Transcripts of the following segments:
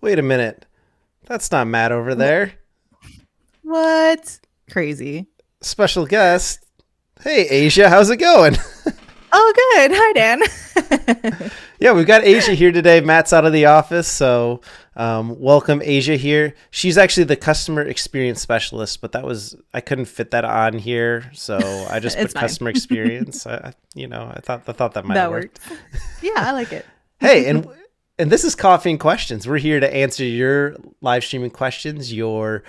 Wait a minute. That's not Matt over there. What? Crazy. Special guest. Hey, Asia, how's it going? Oh, good. Hi, Dan. Yeah, we've got Asia here today. Matt's out of the office, so welcome Asia here. She's actually the customer experience specialist, but I couldn't fit that on here, so I just put It's fine. customer experience. I thought that might have That worked. worked. Yeah, I like it. Hey, and this is Coffee and Questions. We're here to answer your live streaming questions, your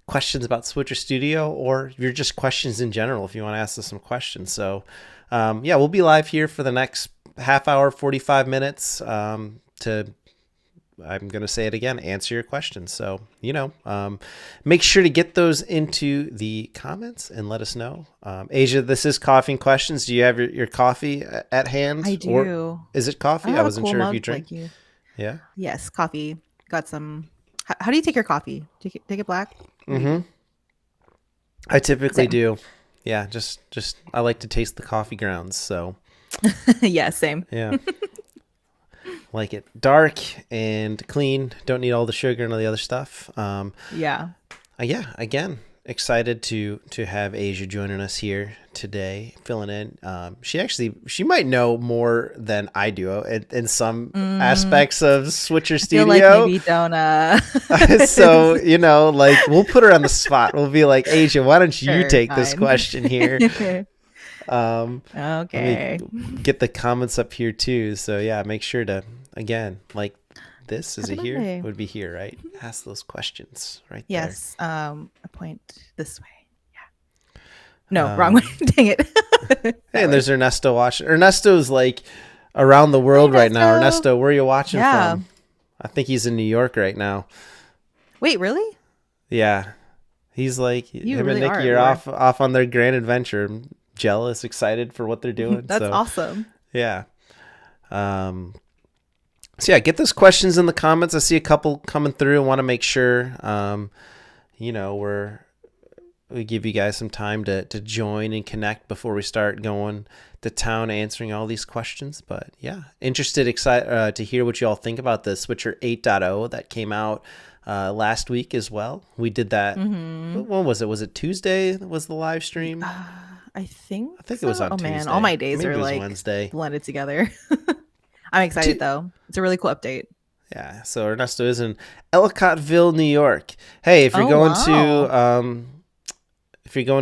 questions about Switcher Studio, or your just questions in general if you want to ask us some questions. So, yeah, we'll be live here for the next half hour, 45 minutes to, I'm going to say it again, answer your questions. So, make sure to get those into the comments and let us know. Asia, this is Coffee and Questions. Do you have your coffee at hand? I do. Or is it coffee? I have a wasn't cool sure if mug you drink. like you. Yeah. Yes, coffee. Got some. How do you take your coffee? Take it black? Mm-hmm. I typically Same. do. Yeah, just I like to taste the coffee grounds, so Yeah, same. yeah. Like it dark and clean, don't need all the sugar and all the other stuff. Yeah. Yeah, again, excited to have Asia joining us here today, filling in. She might know more than I do in some aspects of Switcher I feel Studio. like maybe don't. So, we'll put her on the spot. We'll be like, Asia, why don't you Sure, take this fine. question here? Okay. Let me get the comments up here too. So yeah, make sure to, again, like this is Happy a here Monday. would be here, right? Ask those questions right Yes. A point this way. Yeah. No, wrong way. Dang it. there. Hey, and there's Ernesto watching. Ernesto's like around the world right now. Ernesto. Ernesto, where are you watching Yeah. from? I think he's in New York right now. Wait, really? Yeah. He's like, You him really and are Nikki are everywhere. off on their grand adventure. I'm jealous, excited for what they're doing. That's So awesome. yeah. So yeah, get those questions in the comments. I see a couple coming through. I want to make sure, we give you guys some time to join and connect before we start going to town answering all these questions. But yeah, excited to hear what you all think about this Switcher 8.0 that came out last week as well. We did that. When was it? Was it Tuesday? Was the live stream? I think it was on Oh Tuesday. man, all my days Maybe are it was like Wednesday. blended together. I'm excited though. It's a really cool update. Yeah, so Ernesto is in Ellicottville, New York. Hey, if you're going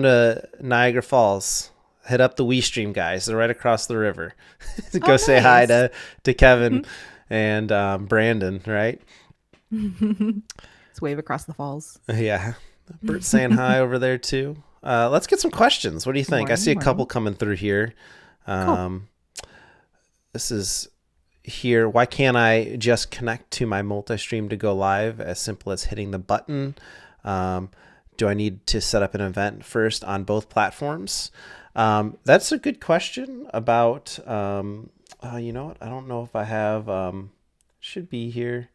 to Niagara Falls, head up the WeStream guys. They're right across the river. Go say hi nice. to Kevin and Brandon, right? Let's wave across the falls. Yeah. Burt's saying hi over there too. Let's get some questions. What do you think? I see a couple coming through here. This is here. Why can't I just connect to my multi-stream to go live? As simple as hitting the button. Do I need to set up an event first on both platforms? That's a good question about, you know what? I don't know if I have, should be here.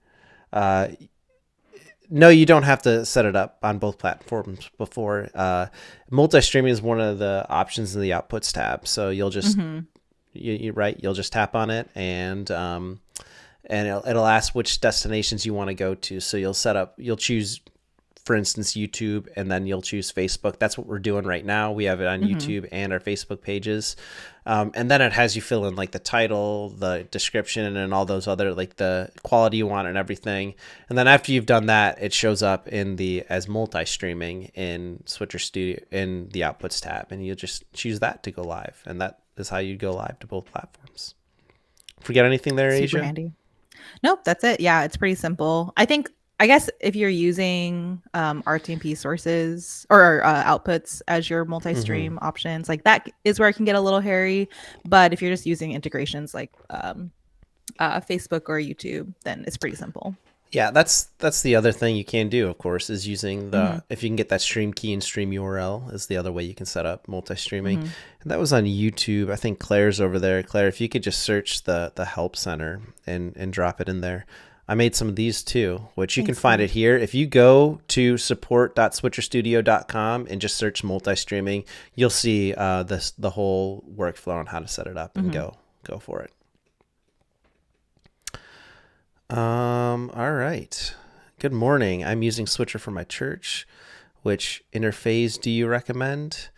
No, you don't have to set it up on both platforms before. Multi-streaming is one of the options in the outputs tab. So you'll just, you'll just tap on it and it'll ask which destinations you want to go to. So you'll choose, for instance, YouTube, and then you'll choose Facebook. That's what we're doing right now. We have it on YouTube and our Facebook pages. And then it has you fill in like the title, the description, and all those other, like the quality you want and everything. And then after you've done that, it shows up as multi-streaming in Switcher Studio in the outputs tab. And you just choose that to go live. And that is how you go live to both platforms. Forget anything there, Super Asia? handy. Nope, that's it. Yeah, it's pretty simple. I guess if you're using RTMP sources or outputs as your multi-stream options, like that is where it can get a little hairy. But if you're just using integrations like Facebook or YouTube, then it's pretty simple. Yeah, that's the other thing you can do, of course, is using if you can get that stream key and stream URL is the other way you can set up multi-streaming. And that was on YouTube. I think Claire's over there. Claire, if you could just search the help center and drop it in there. I made some of these too, which you can find it here. If you go to support.switcherstudio.com and just search multi-streaming, you'll see the whole workflow on how to set it up and go for it. All right. Good morning. I'm using Switcher for my church. Which interphase do you recommend?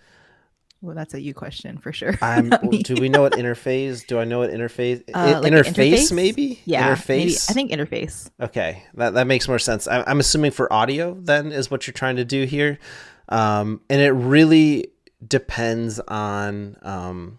Well, that's a you question for sure. Do we know what interphase? Do I know what interphase? Like Interface, maybe? Yeah, maybe. Interface? I think interface. Okay, that makes more sense. I'm assuming for audio, then, is what you're trying to do here. And it really depends on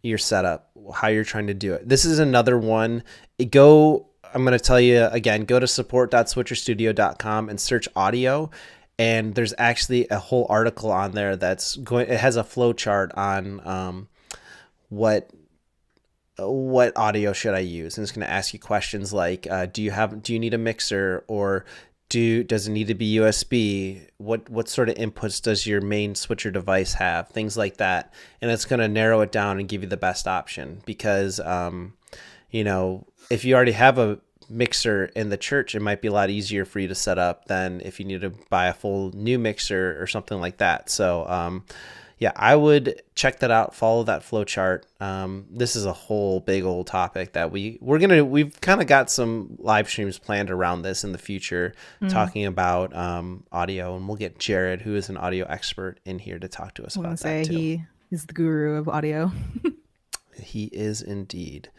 your setup, how you're trying to do it. This is another one. I'm going to tell you again, go to support.switcherstudio.com and search audio. And there's actually a whole article on there it has a flow chart on what audio should I use, and it's going to ask you questions like do you need a mixer, or does it need to be USB? What sort of inputs does your main switcher device have? Things like that, and it's going to narrow it down and give you the best option, because if you already have a mixer in the church, it might be a lot easier for you to set up than if you need to buy a full new mixer or something like that. So yeah, I would check that out, follow that flow chart. This is a whole big old topic that we've kind of got some live streams planned around this in the future, talking about audio, and we'll get Jared, who is an audio expert, in here to talk to us about that too. He is the guru of audio. He is indeed.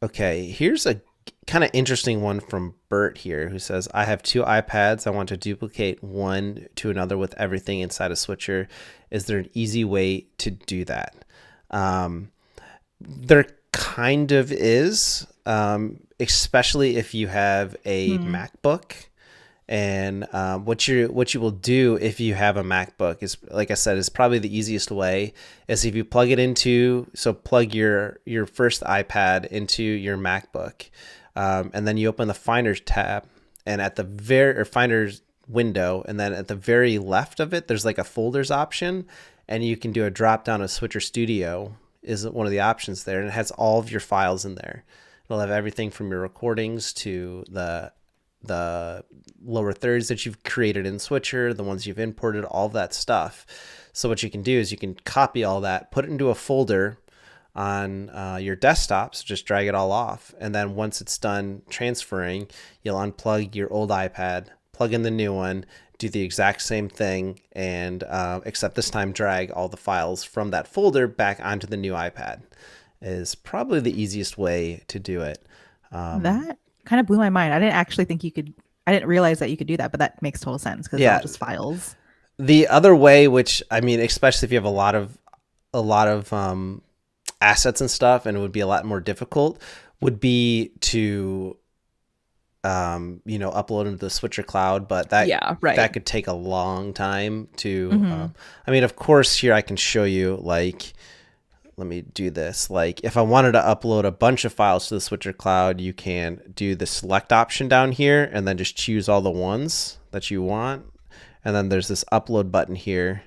Okay, here's a kind of interesting one from Burt here, who says, I have 2 iPads. I want to duplicate one to another with everything inside a switcher. Is there an easy way to do that? There kind of is, especially if you have a MacBook. And what you will do if you have a MacBook is, like I said, is probably the easiest way, is if you plug your first iPad into your MacBook, and then you open the Finders tab, and at the Finders window, and then at the very left of it, there's like a folders option, and you can do a drop down of Switcher Studio is one of the options there, and it has all of your files in there. It'll have everything from your recordings to the lower thirds that you've created in Switcher, the ones you've imported, all of that stuff. So what you can do is you can copy all that, put it into a folder on your desktop, so just drag it all off, and then once it's done transferring, you'll unplug your old iPad, plug in the new one, do the exact same thing, and except this time drag all the files from that folder back onto the new iPad. Is probably the easiest way to do it. That kind of blew my mind. I didn't realize that you could do that, but that makes total sense, because it's all just files. The other way, which, I mean, especially if you have a lot of assets and stuff, and it would be a lot more difficult, would be to upload into the Switcher cloud, but that could take a long time to I mean, of course, here I can show you, like, let me do this. Like, if I wanted to upload a bunch of files to the Switcher cloud, you can do the select option down here and then just choose all the ones that you want. And then there's this upload button here.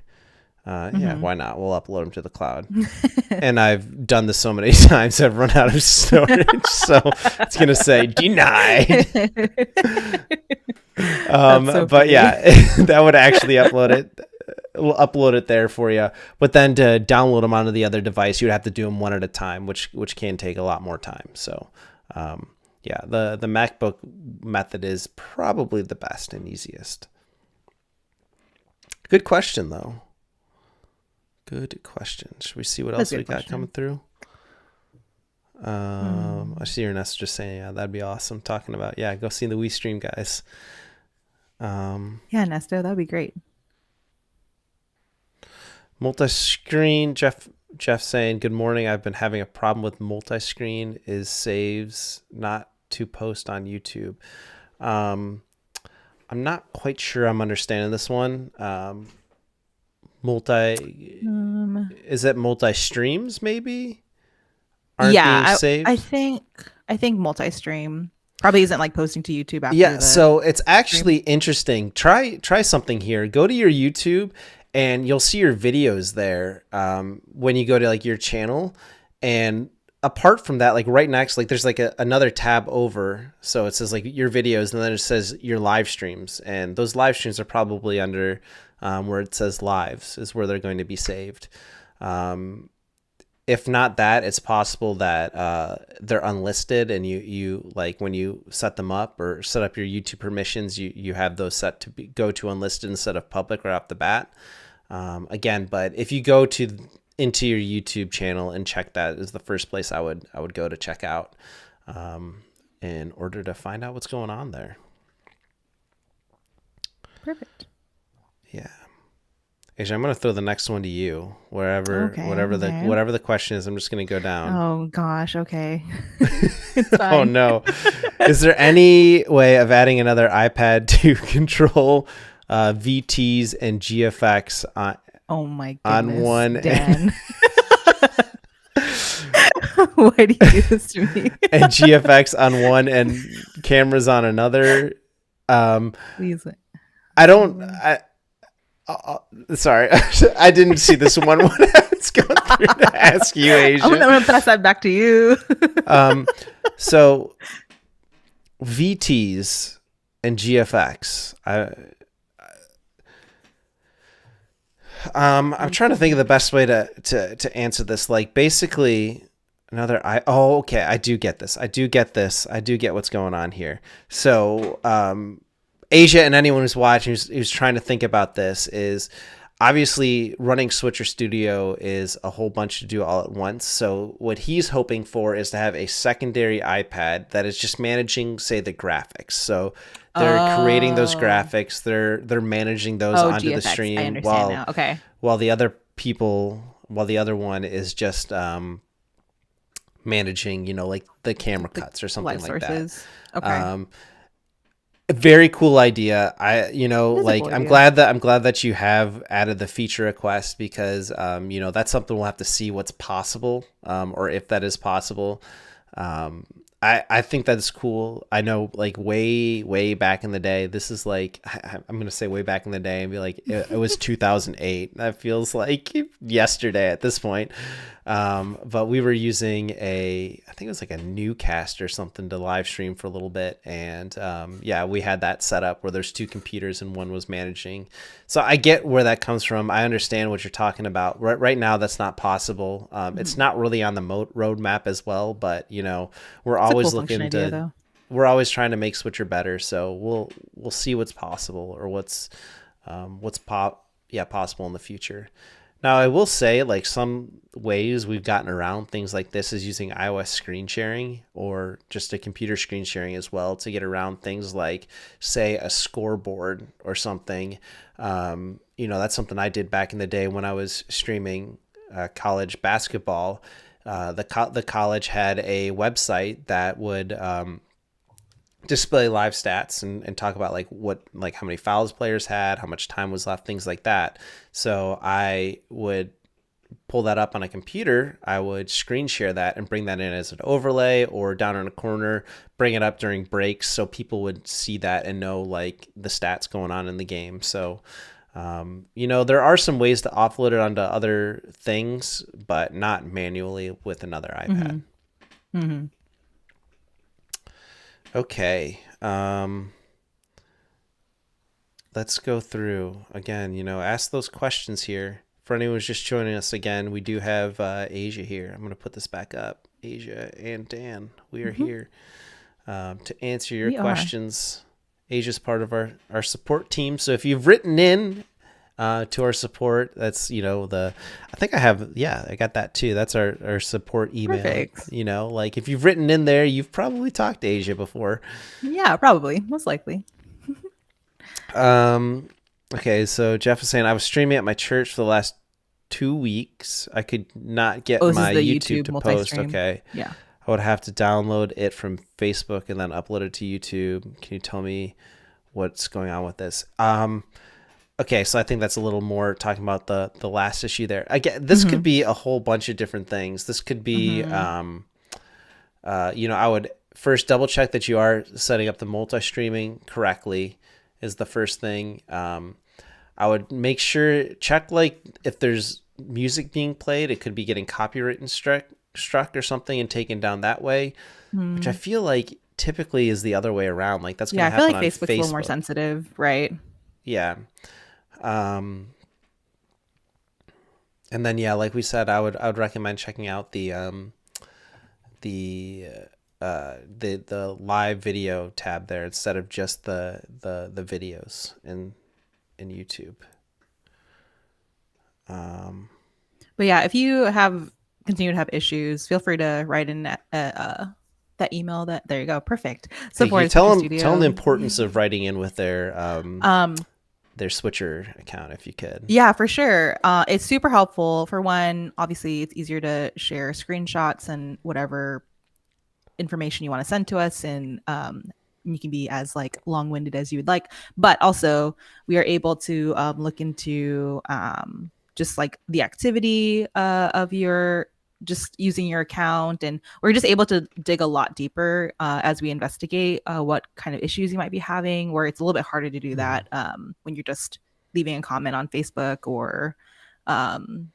Yeah, why not? We'll upload them to the cloud. And I've done this so many times, I've run out of storage. So it's going to say denied. But yeah, that would actually upload it. We'll upload it there for you, but then to download them onto the other device, you'd have to do them one at a time, which can take a lot more time. So yeah, the MacBook method is probably the best and easiest. Good question, though. Good question. Should we see what else we got coming through? I see your message just saying, yeah, that'd be awesome. Talking about, yeah, go see the Livestream guys. Yeah, Nesto, that'd be great. Multi-screen, Jeff saying, good morning. I've been having a problem with multi-screen is saves not to post on YouTube. I'm not quite sure I'm understanding this one. Is it multi-streams maybe? Aren't being saved? I think multi-stream probably isn't like posting to YouTube after. Yeah, so it's actually interesting. Try something here. Go to your YouTube, and you'll see your videos there when you go to like your channel. And apart from that, like right next, like there's like another tab over. So it says like your videos, and then it says your live streams. And those live streams are probably under where it says lives is where they're going to be saved. if not that, it's possible that they're unlisted, and you like when you set them up or set up your YouTube permissions, you have those set to go to unlisted instead of public right off the bat. Again, but if you go into your YouTube channel and check, that is the first place I would go to check out in order to find out what's going on there. Perfect. Yeah. Asia, I'm going to throw the next one to you. Whatever the question is, I'm just going to go down. Oh gosh, okay. It's fine. Oh no. Is there any way of adding another iPad to control VTs and GFX oh my goodness, on one Dan. Why do you do this to me? and GFX on one and cameras on another? Please. Sorry, I didn't see this one when I was going through to ask you, Asia. I'm gonna pass that back to you. So VTs and GFX. I'm trying to think of the best way to answer this. Like basically okay, I do get this. I do get what's going on here. So Asia and anyone who's watching who's trying to think about this is obviously running Switcher Studio is a whole bunch to do all at once. So what he's hoping for is to have a secondary iPad that is just managing, say, the graphics. So they're creating those graphics. They're managing those onto GFX, the stream. I understand now. Okay. While the other one is just managing, like the camera cuts or something like sources. that. Okay. Very cool idea. I'm cool glad that you have added the feature request because that's something we'll have to see what's possible, or if that is possible. I think that's cool. I know, like way back in the day, this is like I'm gonna say way back in the day and be like it was 2008. That feels like yesterday at this point. But we were using I think it was like a Newcast or something to live stream for a little bit, and we had that set up where there's two computers and one was managing. So I get where that comes from. I understand what you're talking about. Right now, that's not possible. It's not really on the roadmap as well, but we're always looking to. We're always trying to make Switcher better, so we'll see what's possible or what's possible in the future. Now, I will say, like, some ways we've gotten around things like this is using iOS screen sharing or just a computer screen sharing as well to get around things like, say, a scoreboard or something. That's something I did back in the day when I was streaming college basketball. The college had a website that would display live stats and talk about how many fouls players had, how much time was left, things like that. So I would pull that up on a computer. I would screen share that and bring that in as an overlay or down in a corner, bring it up during breaks so people would see that and know like the stats going on in the game. So there are some ways to offload it onto other things, but not manually with another iPad. Mm-hmm. Okay. Let's go through again, ask those questions here. For anyone who's just joining us again, we do have Asia here. I'm going to put this back up. Asia and Dan, we are here to answer your questions. Asia's part of our support team. So if you've written in to our support, that's, I think I got that too. That's our support email. Perfect. If you've written in there, you've probably talked to Asia before. Yeah, probably. Most likely. Okay, so Jeff is saying, I was streaming at my church for the last 2 weeks. I could not get my YouTube to post. Okay. Yeah. I would have to download it from Facebook and then upload it to YouTube. Can you tell me what's going on with this? Okay, so I think that's a little more talking about the last issue there. Again, this could be a whole bunch of different things. This could be, I would first double check that you are setting up the multi-streaming correctly is the first thing. I would make sure, check if there's music being played, it could be getting copyright struck or something and taken down that way, which I feel like typically is the other way around. Like that's going to happen on Facebook. Facebook's a little more sensitive, right? Yeah. And then yeah, like we said, I would recommend checking out the the live video tab there instead of just the videos in YouTube. But yeah, if you have continue to have issues, feel free to write in that email. That there you go, perfect. Hey, can Support you at Switcher tell them the Studio. importance of writing in with Um, their Switcher account if you could. yeah, for sure. It's super helpful. For one, obviously, it's easier to share screenshots and whatever information you want to send to us, and you can be as like long-winded as you would like. But also, we are able to look into just like the activity of your just using your account, and we're just able to dig a lot deeper as we investigate what kind of issues you might be having, where it's a little bit harder to do Mhm. that when you're just leaving a comment on Facebook um,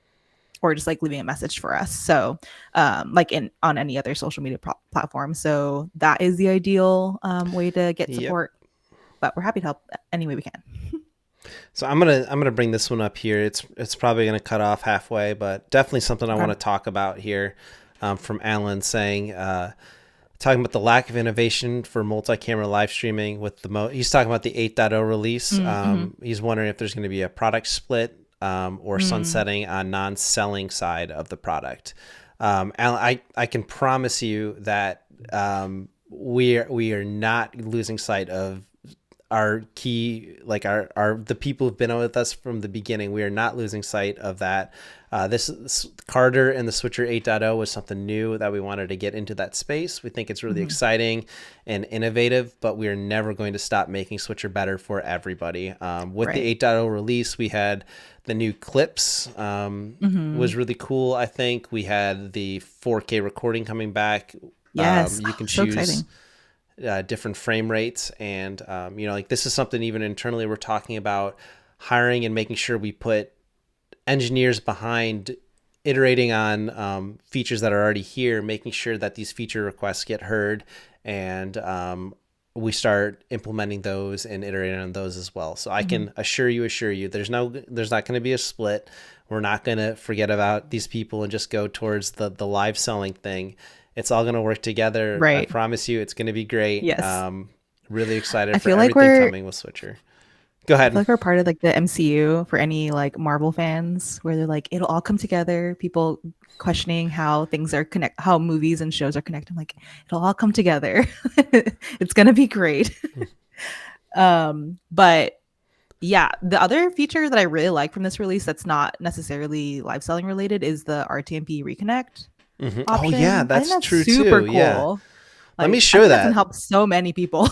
or just like leaving a message for us. So, like in on any other social media platform. So that is the ideal way to get Yep. support. But we're happy to help any way we can. So I'm gonna bring this one up here. It's probably gonna cut off halfway, but definitely something I want Okay. to talk about here. From Alan saying, talking about the lack of innovation for multi-camera live streaming with he's talking about the 8.0 release. Mm-hmm. He's wondering if there's going to be a product split or Mm. sunsetting on non-selling side of the product. Alan, I can promise you that we are not losing sight of our key, like our the people who've been with us from the beginning. We are not losing sight of that. This Carter and the Switcher 8.0 was something new that we wanted to get into that space. We think it's really Mm-hmm. exciting and innovative, but we are never going to stop making Switcher better for everybody. With the Right. 8.0 release, we had the new clips, Mm-hmm. was really cool. I think we had the 4K recording coming back. Yes. You can So choose exciting. different frame rates, and like this is something even internally we're talking about hiring and making sure we put engineers behind iterating on features that are already here, making sure that these feature requests get heard, and we start implementing those and iterating on those as well. So I Mm-hmm. can assure you, there's not going to be a split. We're not going to forget about these people and just go towards the live selling thing. It's all going to work together. I Right. promise you, it's going to be great. Yes. Really excited I for feel like everything we're coming with Switcher. Go I feel ahead. like we're part of like the MCU for any like Marvel fans where they're like, it'll all come together. People questioning how things are how movies and shows are connected. I'm like, it'll all come together. It's gonna be great. But yeah, the other feature that I really like from this release that's not necessarily live selling related is the RTMP reconnect Oh yeah, option. I think that's that's true super too. Yeah. cool. Let me Like, I show think that's gonna that. help so many people.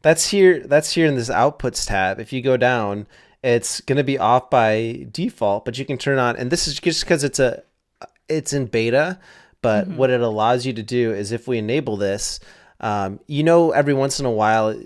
That's here. That's here in this outputs tab. If you go down, it's going to be off by default, but you can turn on. And this is just because it's in beta. But Hmm. what it allows you to do is if we enable this, every once in a while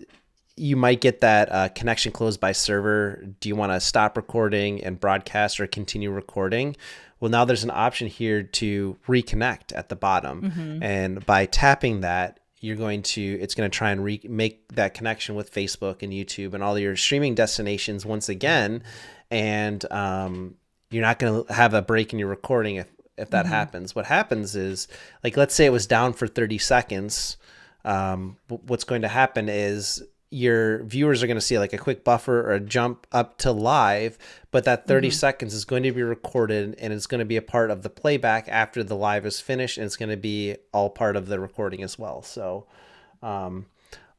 you might get that connection closed by server. Do you want to stop recording and broadcast or continue recording? Well, now there's an option here to reconnect at the bottom. Hmm. And by tapping that, it's going to try and make that connection with Facebook and YouTube and all your streaming destinations once again. And you're not going to have a break in your recording if that Hmm. happens. What happens is, like, let's say it was down for 30 seconds. What's going to happen is your viewers are going to see like a quick buffer or a jump up to live, but that 30 Hmm. seconds is going to be recorded and it's going to be a part of the playback after the live is finished, and it's going to be all part of the recording as well. So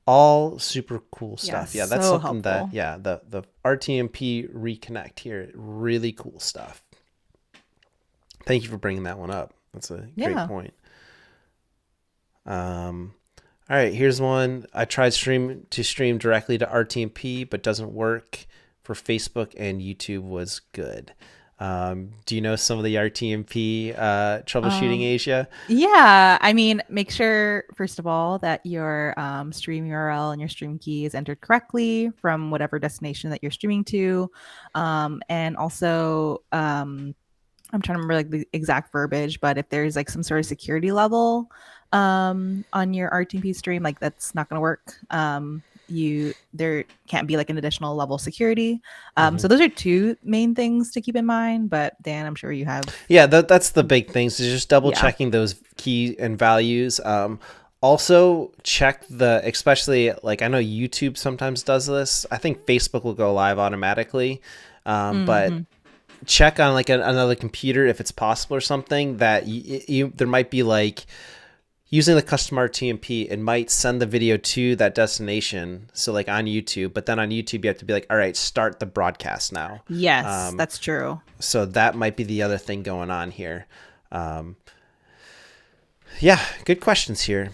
all super cool Yeah, stuff. Yeah, that's so something that, helpful. yeah, the RTMP reconnect here, really cool stuff. Thank you for bringing that one up. That's a great Yeah. point. All right, here's one. I tried stream directly to RTMP, but doesn't work for Facebook and YouTube was good. Do you know some of the RTMP troubleshooting, Um, Asia? yeah, I mean, make sure first of all that your stream URL and your stream key is entered correctly from whatever destination that you're streaming to, and also I'm trying to remember like the exact verbiage, but if there's like some sort of security level on your RTP stream, like that's not going to work. there can't be like an additional level of security. So those are two main things to keep in mind. But Dan, I'm sure you have. Yeah, that's the big things, is just double Yeah. checking those key and values. Also check especially like I know YouTube sometimes does this. I think Facebook will go live automatically. But check on like another computer if it's possible or something that there might be like using the custom RTMP, it might send the video to that destination. So like on YouTube, but then on YouTube, you have to be like, all right, start the broadcast now. Yes, that's true. So that might be the other thing going on here. Yeah, good questions here.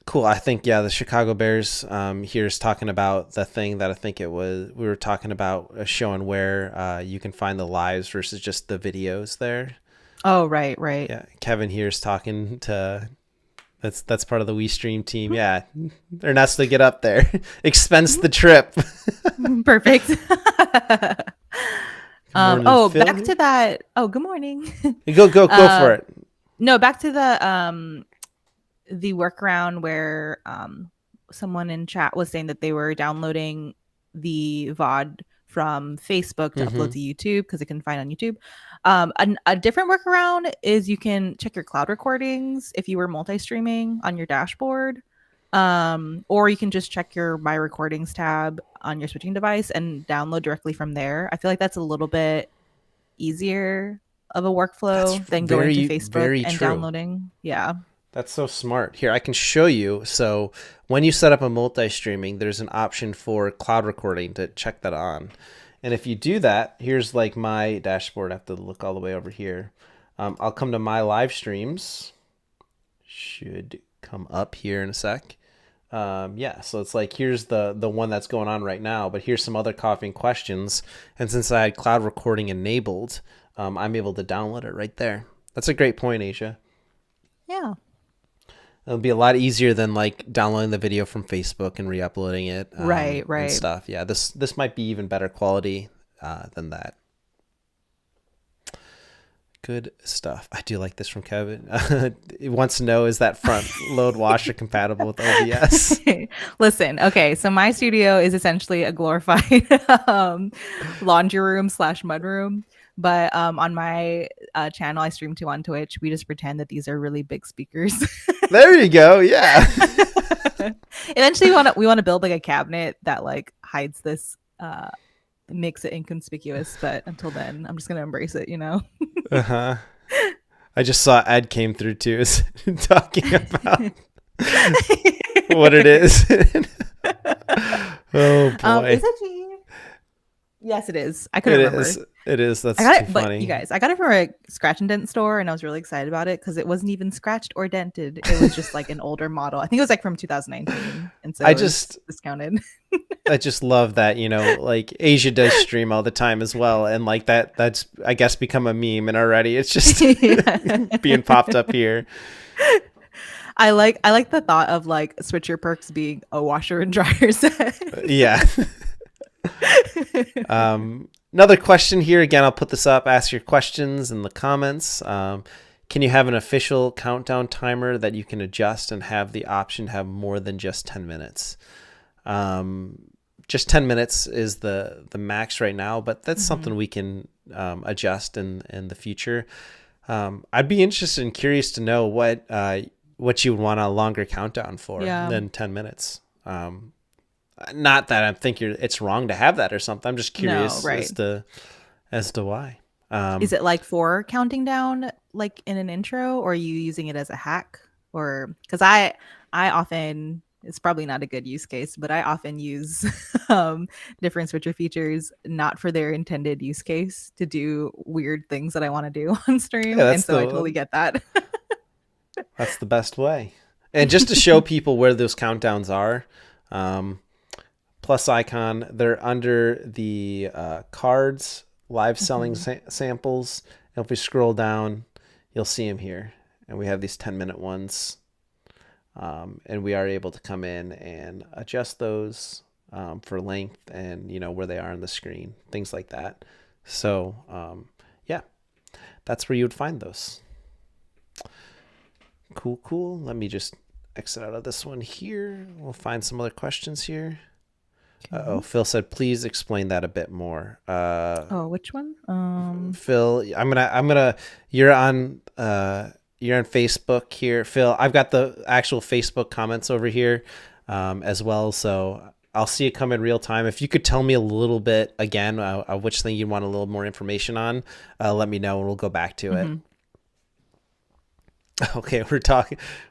Cool. I think, yeah, the Chicago Bears here is talking about the thing that I think we were talking about, showing where you can find the lives versus just the videos there. Oh, right. Yeah, Kevin here is talking to that's part of the Livestream team. Yeah, they're not to get up there. Expense the trip. Perfect. Morning, Phil. Back to that. Oh, good morning. Go for it. No, back to the workaround where someone in chat was saying that they were downloading the VOD from Facebook to upload to YouTube because it can find on YouTube. A different workaround is you can check your cloud recordings if you were multi-streaming on your dashboard, or you can just check your My Recordings tab on your switching device and download directly from there. I feel like that's a little bit easier of a workflow than going to Facebook and downloading. Yeah. That's so smart. Here, I can show you. So when you set up a multi-streaming, there's an option for cloud recording to check that on. And if you do that, here's like my dashboard. I have to look all the way over here. I'll come to my live streams. Should come up here in a sec. Yeah, so it's like, here's the one that's going on right now, but here's some other coughing questions. And since I had cloud recording enabled, I'm able to download it right there. That's a great point, Asia. Yeah. It'll be a lot easier than like downloading the video from Facebook and re-uploading it. Right. And stuff. Yeah, this might be even better quality than that. Good stuff. I do like this from Kevin. He wants to know, is that front load washer compatible with OBS? Listen, okay, so my studio is essentially a glorified laundry room / mud room. But on my channel I stream to on Twitch, we just pretend that these are really big speakers. There you go. Yeah. Eventually we want to build like a cabinet that like hides this, makes it inconspicuous. But until then, I'm just going to embrace it, you know? Uh-huh. I just saw Ed came through too, talking about what it is. Oh boy. Is it cheese? Yes, it is. I couldn't remember. It is. That's too funny. But you guys, I got it from a scratch and dent store, and I was really excited about it because it wasn't even scratched or dented. It was just like an older model. I think it was like from 2019, and so it was discounted. I just love that, you know, like Asia does stream all the time as well, and like that's I guess become a meme, and already it's just being popped up here. I like the thought of like Switcher Perks being a washer and dryer set. Yeah. Another question here. Again, I'll put this up. Ask your questions in the comments. Can you have an official countdown timer that you can adjust and have the option to have more than just 10 minutes? Just 10 minutes is the max right now, but that's something we can adjust in the future. I'd be interested and curious to know what you would want a longer countdown for than 10 minutes. Not that I think it's wrong to have that or something. I'm just curious as to why. Is it like for counting down, like in an intro, or are you using it as a hack? Or because I often, it's probably not a good use case, but I often use different switcher features not for their intended use case to do weird things that I want to do on stream, and so I totally get that. That's the best way. And just to show people where those countdowns are. Plus icon, they're under the cards, live selling samples. And if we scroll down, you'll see them here. And we have these 10-minute ones. And we are able to come in and adjust those for length and, you know, where they are on the screen, things like that. So, yeah, that's where you would find those. Cool. Let me just exit out of this one here. We'll find some other questions here. Okay. Oh, Phil said, please explain that a bit more. Which one? Phil, you're on Facebook here. Phil, I've got the actual Facebook comments over here as well. So I'll see it come in real time. If you could tell me a little bit again, which thing you want a little more information on, let me know and we'll go back to it. Okay.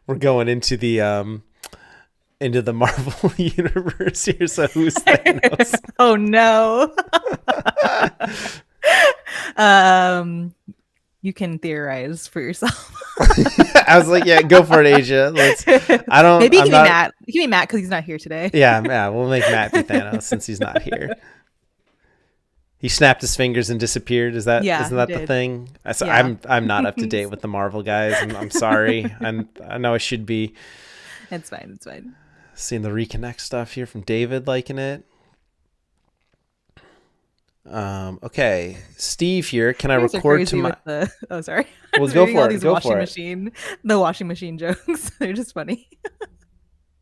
We're going into the Marvel universe here. So who's Thanos? Oh no. You can theorize for yourself. I was like, yeah, go for it, Asia. Maybe you can be Matt. You can be Matt because he's not here today. Yeah, we'll make Matt be Thanos since he's not here. He snapped his fingers and disappeared. Isn't that the thing? I'm not up to date with the Marvel guys. I'm sorry. I know I should be. It's fine. Seeing the reconnect stuff here from David liking it. Okay, Steve here. Can I record to my? Oh, sorry. Well, go for it. The washing machine jokes. They're just funny.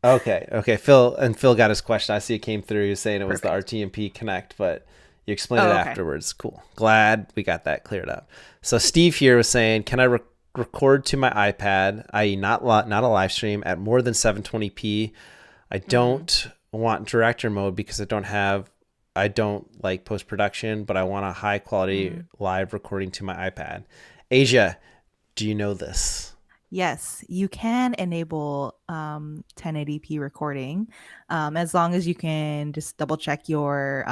Okay. Phil got his question. I see it came through. He was saying it was the RTMP Connect, but you explained it afterwards. Cool. Glad we got that cleared up. So Steve here was saying, can I record to my iPad, i.e. not a live stream, at more than 720p? I don't want director mode because I don't like post-production, but I want a high quality live recording to my iPad. Asia, do you know this? Yes, you can enable 1080p recording as long as you can just double check your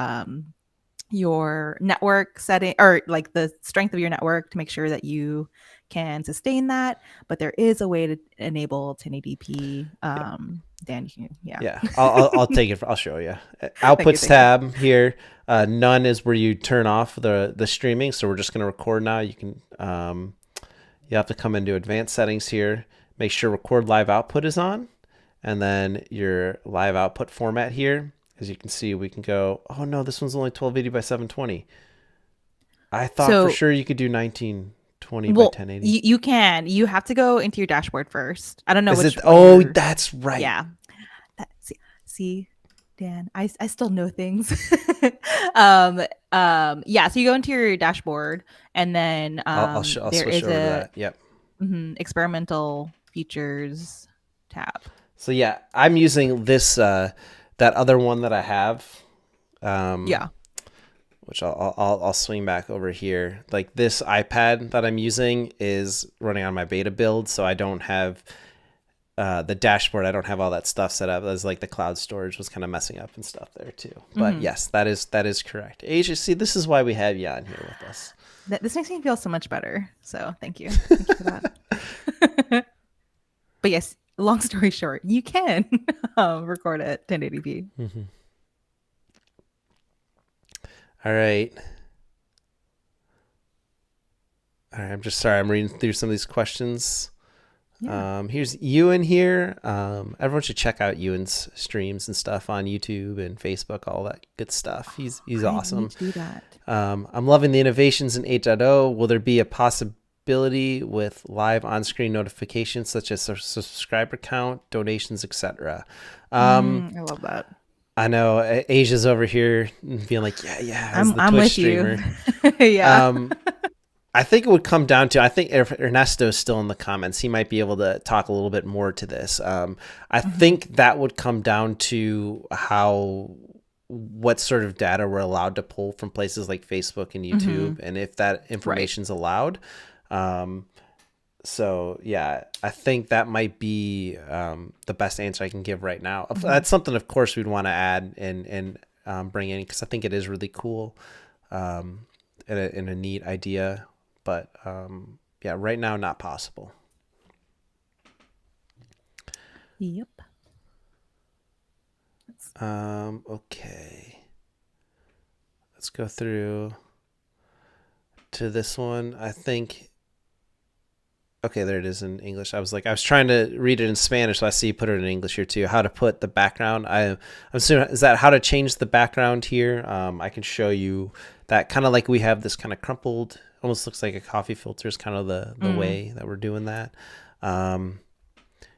network setting, or like the strength of your network, to make sure that you can sustain that. But there is a way to enable 1080p. Dan, I'll take it. I'll show you. Outputs tab here. None is where you turn off the streaming. So we're just going to record now. You can you have to come into advanced settings here. Make sure record live output is on, and then your live output format here. As you can see, we can go. Oh no, this one's only 1280 by 720. I thought for sure you could do 1920 by 1080. You can. You have to go into your dashboard first. I don't know that's right. Yeah. See, Dan, I still know things. So you go into your dashboard, and then I'll switch over to that. Yep. Experimental features tab. So yeah, I'm using this that other one that I have. Which I'll swing back over here. Like this iPad that I'm using is running on my beta build, so I don't have the dashboard. I don't have all that stuff set up. As like the cloud storage was kind of messing up and stuff there too. But yes, that is correct. Asia, see, this is why we have you on here with us. This makes me feel so much better. So thank you. Thank you for that. But yes, long story short, you can record at 1080p. All right. I'm just sorry. I'm reading through some of these questions. Yeah. Here's Ewan here. Everyone should check out Ewan's streams and stuff on YouTube and Facebook, all that good stuff. He's awesome. Need to do that. I'm loving the innovations in 8.0. Will there be a possibility with live on-screen notifications such as a subscriber count, donations, etc.? I love that. I know Asia's over here being like, yeah, as the I'm Twitch with streamer. You. Yeah. I think it would come down to, I think if Ernesto's still in the comments, he might be able to talk a little bit more to this. I think that would come down to what sort of data we're allowed to pull from places like Facebook and YouTube, and if that information's allowed. So yeah, I think that might be the best answer I can give right now. That's something, of course, we'd want to add and bring in, because I think it is really cool and a neat idea. But yeah, right now, not possible. Yep. Okay. Let's go through to this one. I think. Okay, there it is in English. I was trying to read it in Spanish, so I see you put it in English here too. How to put the background. I'm assuming, is that how to change the background here? I can show you that, kind of like we have this kind of crumpled, almost looks like a coffee filter is kind of the way that we're doing that.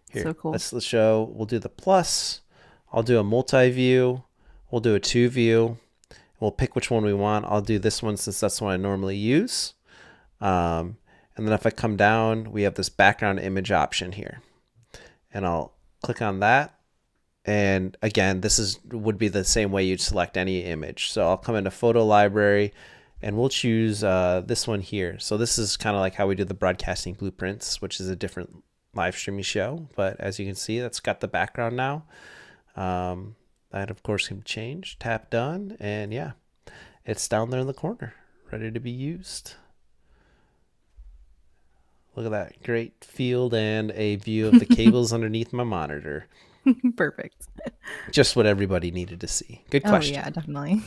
Here, So cool. let's show. We'll do the plus. I'll do a multi-view. We'll do a 2-view. We'll pick which one we want. I'll do this one since that's what I normally use. And then if I come down, we have this background image option here. And I'll click on that. And again, would be the same way you'd select any image. So I'll come into photo library and we'll choose this one here. So this is kind of like how we do the broadcasting blueprints, which is a different live streaming show. But as you can see, that's got the background now. That of course can change. Tap done. And yeah, it's down there in the corner, ready to be used. Look at that great field and a view of the cables underneath my monitor. Perfect. Just what everybody needed to see. Good question. Oh yeah, definitely.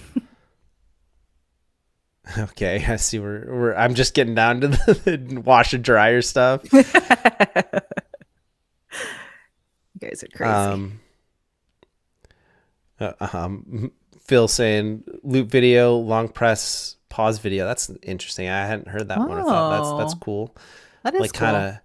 Okay, I see. I'm just getting down to the wash and dryer stuff. You guys are crazy. Phil saying loop video, long press, pause video. That's interesting. I hadn't heard that one. I thought that's cool. That is like cool.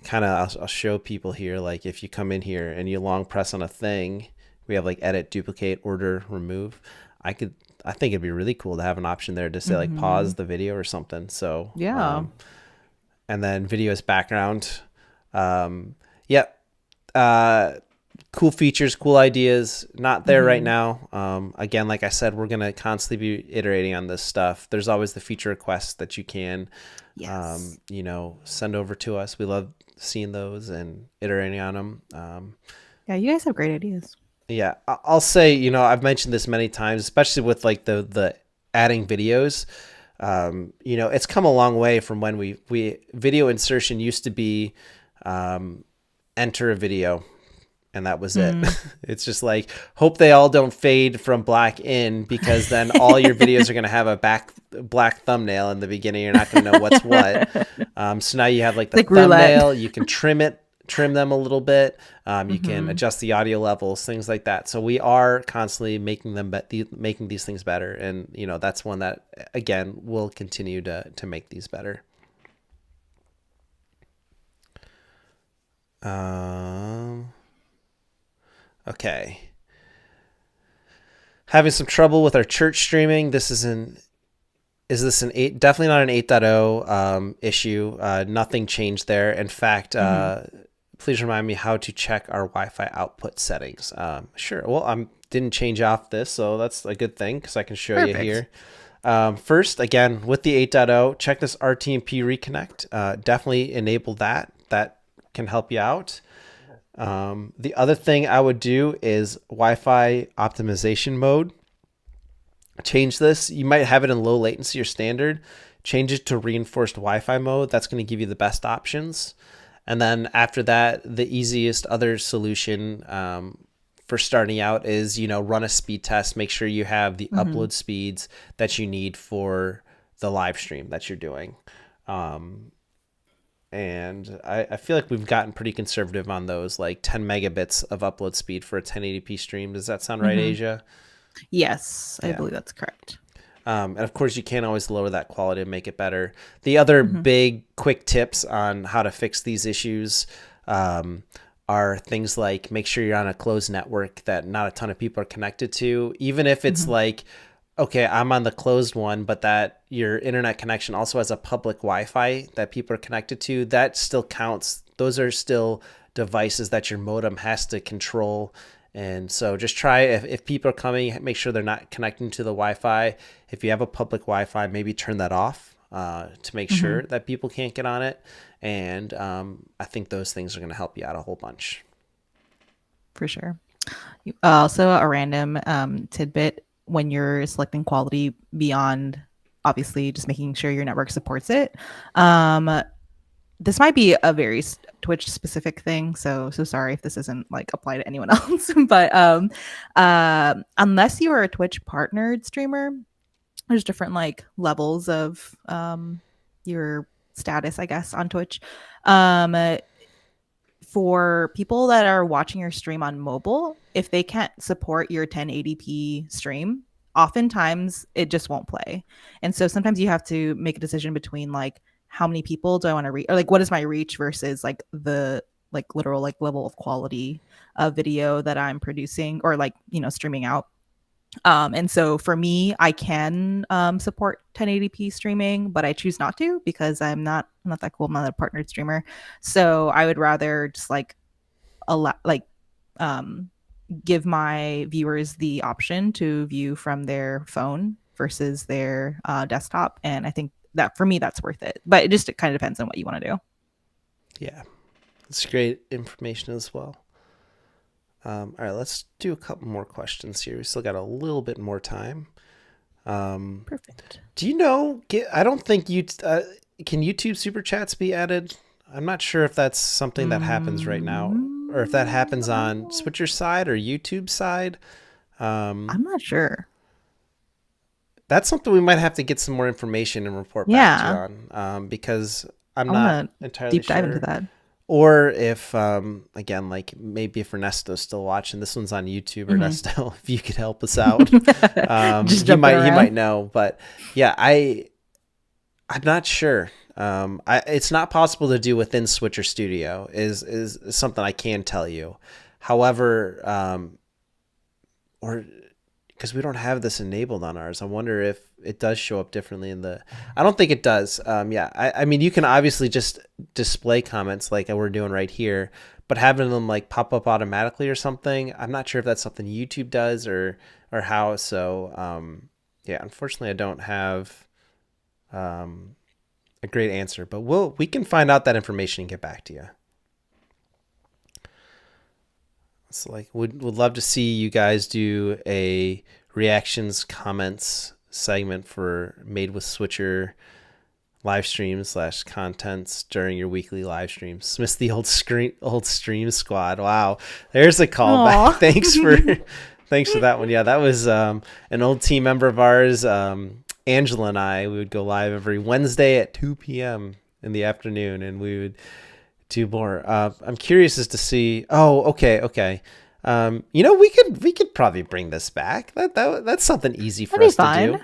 Kind of I'll show people here, like if you come in here and you long press on a thing, we have like edit, duplicate, order, remove. I think it'd be really cool to have an option there to say like pause the video or something. So yeah. And then video as background. Cool features, cool ideas, not there right now. Again, like I said, we're going to constantly be iterating on this stuff. There's always the feature requests that you can, send over to us. We love seeing those and iterating on them. Yeah, you guys have great ideas. Yeah, I'll say, I've mentioned this many times, especially with like the adding videos. It's come a long way from when we video insertion used to be enter a video. And that was it. It's just like, hope they all don't fade from black in, because then all your videos are going to have a black thumbnail in the beginning. You're not going to know what's what. So now you have like the thumbnail. You can trim them a little bit. You can adjust the audio levels, things like that. So we are constantly making these things better. And, that's one that, again, will continue to make these better. Okay. Having some trouble with our church streaming. Is this an 8? Definitely not an 8.0 issue. Nothing changed there. In fact, please remind me how to check our Wi-Fi output settings. Sure. Well, I didn't change off this, so that's a good thing because I can show you here. First, again, with the 8.0, check this RTMP reconnect. Definitely enable that. That can help you out. The other thing I would do is Wi-Fi optimization mode. Change this. You might have it in low latency or standard. Change it to reinforced Wi-Fi mode. That's going to give you the best options. And then after that, the easiest other solution for starting out is, run a speed test. Make sure you have the upload speeds that you need for the live stream that you're doing. And I feel like we've gotten pretty conservative on those, like 10 megabits of upload speed for a 1080p stream. Does that sound right, Asia? Yes, I believe that's correct. And of course, you can't always lower that quality and make it better. The other big quick tips on how to fix these issues are things like make sure you're on a closed network that not a ton of people are connected to, even if it's like, okay, I'm on the closed one, but that your internet connection also has a public Wi-Fi that people are connected to, that still counts. Those are still devices that your modem has to control. And so just try, if people are coming, make sure they're not connecting to the Wi-Fi. If you have a public Wi-Fi, maybe turn that off to make sure that people can't get on it. And I think those things are going to help you out a whole bunch. For sure. Also, a random tidbit. When you're selecting quality beyond, obviously, just making sure your network supports it. This might be a very Twitch specific thing, so sorry if this isn't like apply to anyone else. But unless you are a Twitch partnered streamer, there's different like levels of your status, I guess, on Twitch. For people that are watching your stream on mobile, if they can't support your 1080p stream, oftentimes it just won't play. And so sometimes you have to make a decision between like, how many people do I want to reach, or like what is my reach versus like the like literal like level of quality of video that I'm producing or like, streaming out. And so for me, I can support 1080p streaming, but I choose not to because I'm not that cool. I'm not a partnered streamer. So I would rather just like allow like um give my viewers the option to view from their phone versus their desktop. And I think that for me, that's worth it. But it kind of depends on what you want to do. Yeah, it's great information as well. All right, let's do a couple more questions here. We still got a little bit more time. Perfect. Do you know? I don't think you can YouTube super chats be added. I'm not sure if that's something that happens right now, or if that happens on Switcher side or YouTube side. I'm not sure. That's something we might have to get some more information and report back to you on, because I'm not entirely deep dive sure. into that. Or if, again, like maybe if Ernesto's still watching, this one's on YouTube. Ernesto, if you could help us out, he might know. But yeah, I'm not sure. It's not possible to do within Switcher Studio. Is something I can tell you. However, or because we don't have this enabled on ours, I wonder if it does show up differently in the. I don't think it does. Yeah, I mean, you can obviously just display comments like we're doing right here, but having them like pop up automatically or something, I'm not sure if that's something YouTube does or how. So yeah, unfortunately, I don't have a great answer, but we can find out that information and get back to you. So like would love to see you guys do a reactions comments segment for Made with Switcher live streams / contents during your weekly live streams. Miss the old stream squad. Wow, there's a callback. Thanks for that one. Yeah, that was an old team member of ours. Angela and I, we would go live every Wednesday at 2 p.m. in the afternoon, and we would do more. I'm curious as to see. Oh, okay. We could probably bring this back. That's something easy for us to do.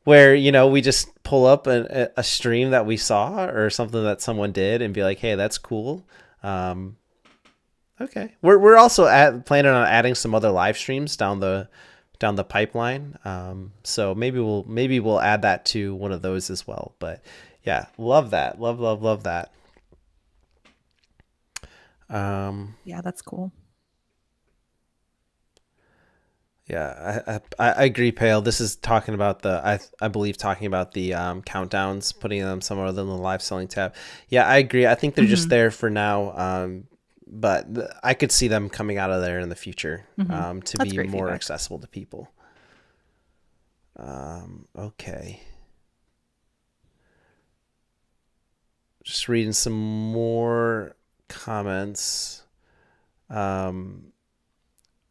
Where we just pull up a stream that we saw or something that someone did and be like, hey, that's cool. Okay. We're also planning on adding some other live streams down the pipeline. So maybe we'll add that to one of those as well. But yeah, love that. Love that. Yeah, that's cool. Yeah, I agree, Pale. This is talking about I believe talking about the countdowns, putting them somewhere other than the live selling tab. Yeah, I agree. I think they're just there for now. But I could see them coming out of there in the future to That's be more feedback. Accessible to people. Okay. Just reading some more comments. I'm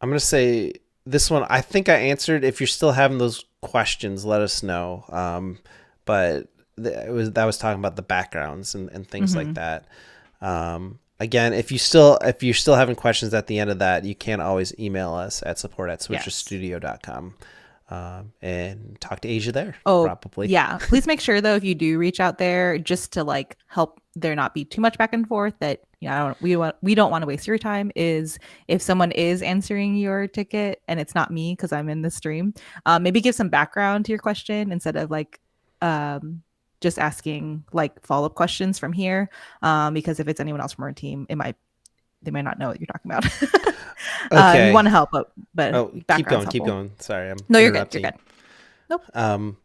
going to say this one, I think I answered. If you're still having those questions, let us know. But that was talking about the backgrounds and things like that. Again, if you're still having questions at the end of that, you can always email us at support@switcherstudio.com. And talk to Asia there. Probably. Yeah. Please make sure though, if you do reach out there, just to like help there not be too much back and forth, that we don't want to waste your time, is if someone is answering your ticket and it's not me because I'm in the stream, maybe give some background to your question instead of like just asking like follow-up questions from here, because if it's anyone else from our team, they might not know what you're talking about. Okay. You want to help, but keep going. Sorry, you're good. You're good. Nope.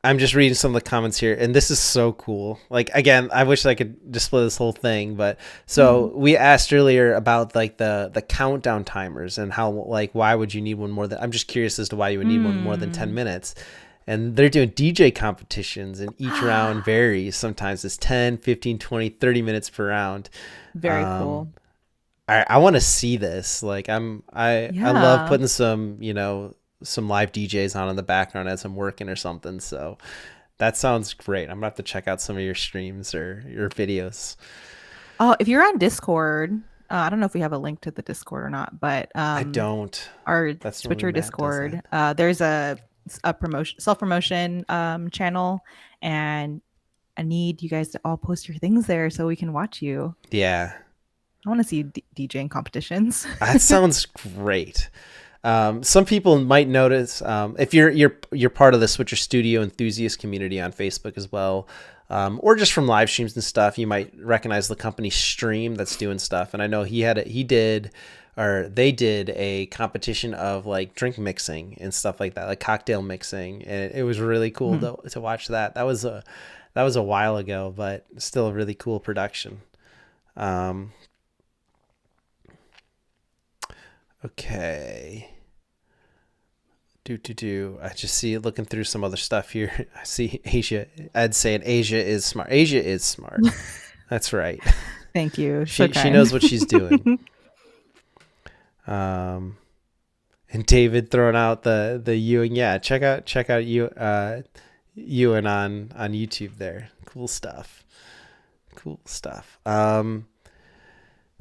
I'm just reading some of the comments here, and this is so cool. Like, again, I wish I could display this whole thing, but so we asked earlier about like the countdown timers and how, like, why would you need one more than? I'm just curious as to why you would need one more than 10 minutes. And they're doing DJ competitions, and each round varies. Sometimes it's 10, 15, 20, 30 minutes per round. Very cool. I want to see this. Like, I love putting some live DJs on in the background as I'm working or something. So that sounds great. I'm gonna have to check out some of your streams or your videos. Oh, if you're on Discord, I don't know if we have a link to the Discord or not, but I don't. Our Switcher Discord, there's a self-promotion channel, and I need you guys to all post your things there so we can watch you. Yeah. I want to see DJing competitions. That sounds great. Some people might notice if you're part of the Switcher Studio enthusiast community on Facebook as well, or just from live streams and stuff. You might recognize the company Stream that's doing stuff. And I know they did a competition of like drink mixing and stuff like that, like cocktail mixing, and it was really cool to watch that. That was a while ago, but still a really cool production. Okay. I just see looking through some other stuff here. I see Asia. Ed saying Asia is smart. Asia is smart. That's right. Thank you. She knows what she's doing. And David throwing out the Ewan. Yeah, check out Ewan on YouTube there. Cool stuff.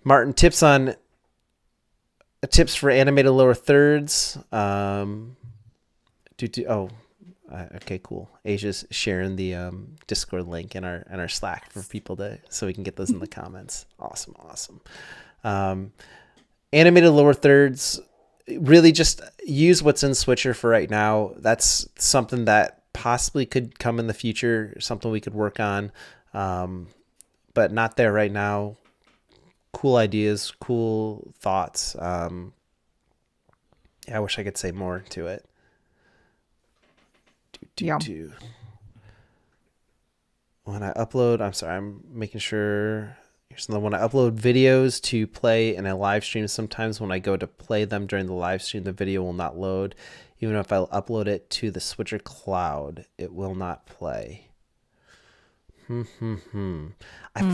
Martin, tips for animated lower thirds. Okay, cool. Asia's sharing the Discord link in our Slack for people so we can get those in the comments. Awesome. Animated lower thirds, really just use what's in Switcher for right now. That's something that possibly could come in the future, something we could work on, but not there right now. Cool ideas, cool thoughts. I wish I could say more to it. When I upload, I'm sorry, I'm making sure. When I upload videos to play in a live stream, sometimes when I go to play them during the live stream, the video will not load. Even if I upload it to the Switcher cloud, it will not play. I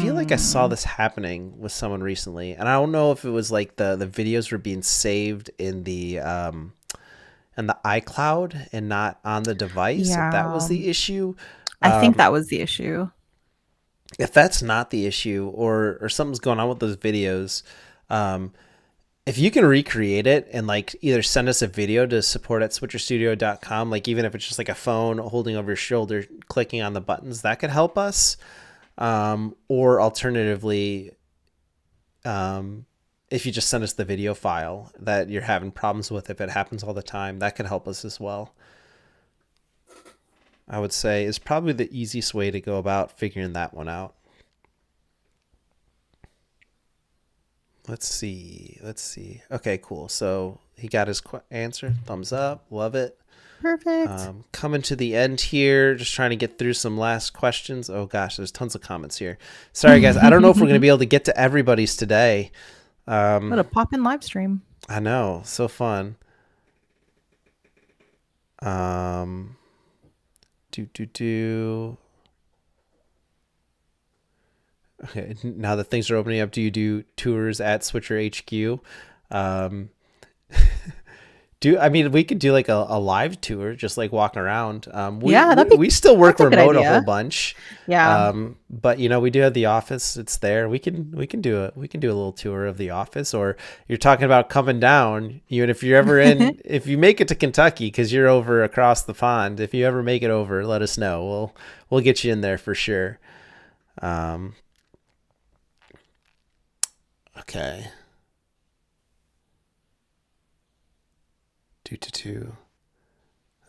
feel like I saw this happening with someone recently, and I don't know if it was like the videos were being saved in the iCloud and not on the device. Yeah. If that was the issue. I think that was the issue. If that's not the issue, or something's going on with those videos, if you can recreate it and like either send us a video to support@switcherstudio.com, like even if it's just like a phone holding over your shoulder, clicking on the buttons, that could help us. Or alternatively, if you just send us the video file that you're having problems with, if it happens all the time, that could help us as well. I would say is probably the easiest way to go about figuring that one out. Let's see. Okay, cool. So he got his answer. Thumbs up. Love it. Perfect. Coming to the end here, just trying to get through some last questions. Oh gosh, there's tons of comments here. Sorry guys, I don't know if we're going to be able to get to everybody's today. What a pop-in live stream. I know, so fun. Okay, now that things are opening up, do you do tours at Switcher HQ? We could do like a live tour, just like walking around. We still work remote a whole bunch. Yeah. But we do have the office. It's there. We can do a little tour of the office. Or you're talking about coming down. Even if you're ever in, if you make it to Kentucky, because you're over across the pond. If you ever make it over, let us know. We'll get you in there for sure. Okay.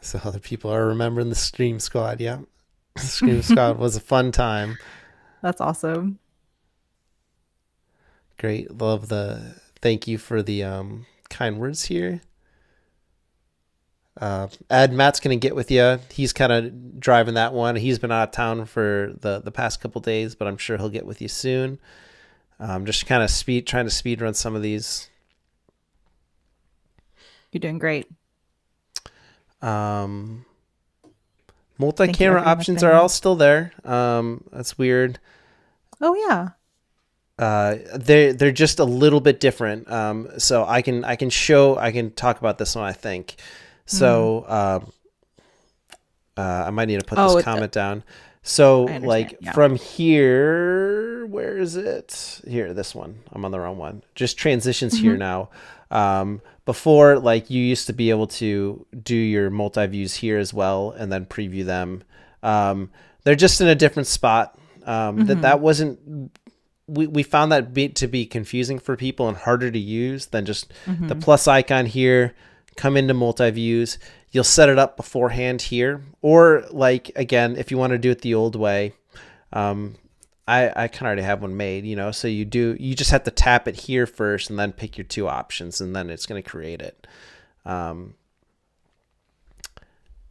So other people are remembering the Stream Squad. Yeah. Stream Squad was a fun time. That's awesome. Great. Love thank you for the kind words here. Matt's going to get with you. He's kind of driving that one. He's been out of town for the past couple days, but I'm sure he'll get with you soon. Just kind of trying to speed run some of these. You're doing great. Multi-camera options are all still there. That's weird. Oh yeah. They're just a little bit different. So I can talk about this one, I think. So I might need to put this comment down. So from here, where is it? Here, this one. I'm on the wrong one. Just transitions here now. Before, you used to be able to do your multi-views here as well and then preview them. They're just in a different spot. That wasn't we found that to be confusing for people and harder to use than just Mm-hmm. the plus icon here. Come into multi-views. You'll set it up beforehand here. Or like, again, if you want to do it the old way, I kind of already have one made, you know, so you just have to tap it here first and then pick your two options and then it's going to create it.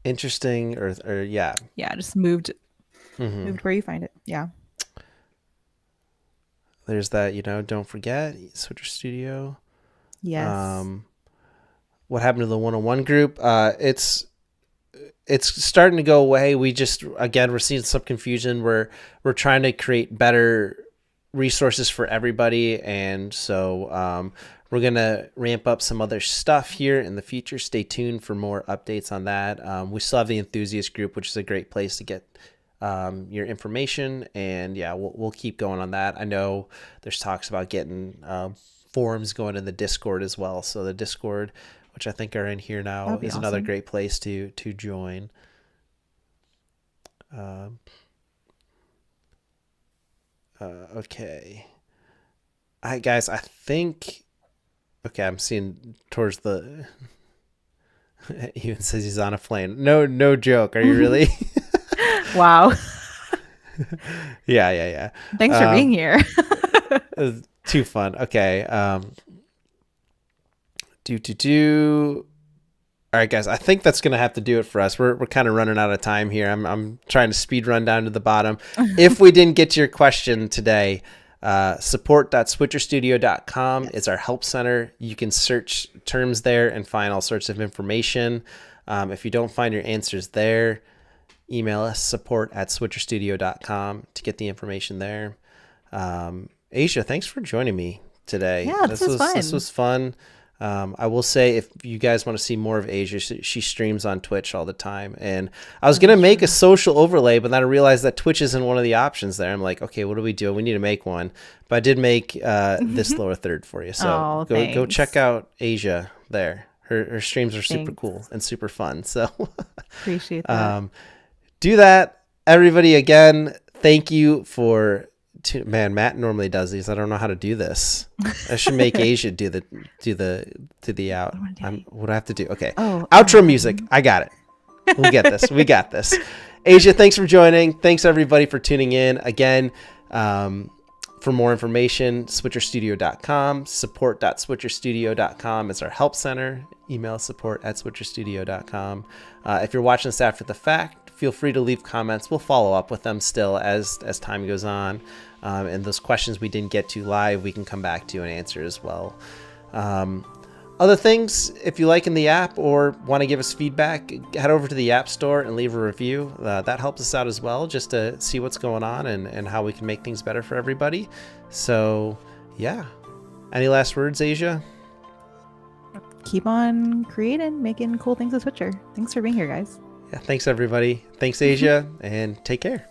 Interesting or yeah. Yeah, just moved where you find it. Yeah. There's that, you know, don't forget Switcher Studio. Yes. What happened to the 101 group? It's starting to go away. We just, again, we're seeing some confusion. We're trying to create better resources for everybody. And so we're going to ramp up some other stuff here in the future. Stay tuned for more updates on that. We still have the enthusiast group, which is a great place to get your information. And yeah, we'll keep going on that. I know there's talks about getting forums going in the Discord as well. So the Discord, which I think are in here now, is another great place to join. Okay. Guys, I think... Okay, I'm seeing towards the... He even says he's on a plane. No joke. Are you really? Wow. Yeah. Thanks for being here. Too fun. Okay. All right, guys, I think that's going to have to do it for us. We're kind of running out of time here. I'm trying to speed run down to the bottom. If we didn't get to your question today, support.switcherstudio.com is our help center. You can search terms there and find all sorts of information. If you don't find your answers there, email us support@switcherstudio.com to get the information there. Asia, thanks for joining me today. Yeah, this was fun. This was fun. I will say, if you guys want to see more of Asia, she streams on Twitch all the time. And I was going to make a social overlay, but then I realized that Twitch isn't one of the options there. I'm like, okay, what do we do? We need to make one. But I did make this lower third for you. So go check out Asia there. Her streams are super cool and super fun. So appreciate that. Do that. Everybody, again, thank you for... Man, Matt normally does these. I don't know how to do this. I should make Asia do the out. What do I have to do? Okay. Outro music. I got it. We get this. We got this. Asia, thanks for joining. Thanks everybody for tuning in. Again, for more information, switcherstudio.com, support.switcherstudio.com is our help center. Email support@switcherstudio.com. If you're watching this after the fact, feel free to leave comments. We'll follow up with them still as time goes on. And those questions we didn't get to live, we can come back to and answer as well. Other things, if you like in the app or want to give us feedback, head over to the App Store and leave a review. That helps us out as well, just to see what's going on and how we can make things better for everybody. So, yeah. Any last words, Asia? Keep on creating, making cool things with Switcher. Thanks for being here, guys. Yeah, thanks, everybody. Thanks, Asia, and take care.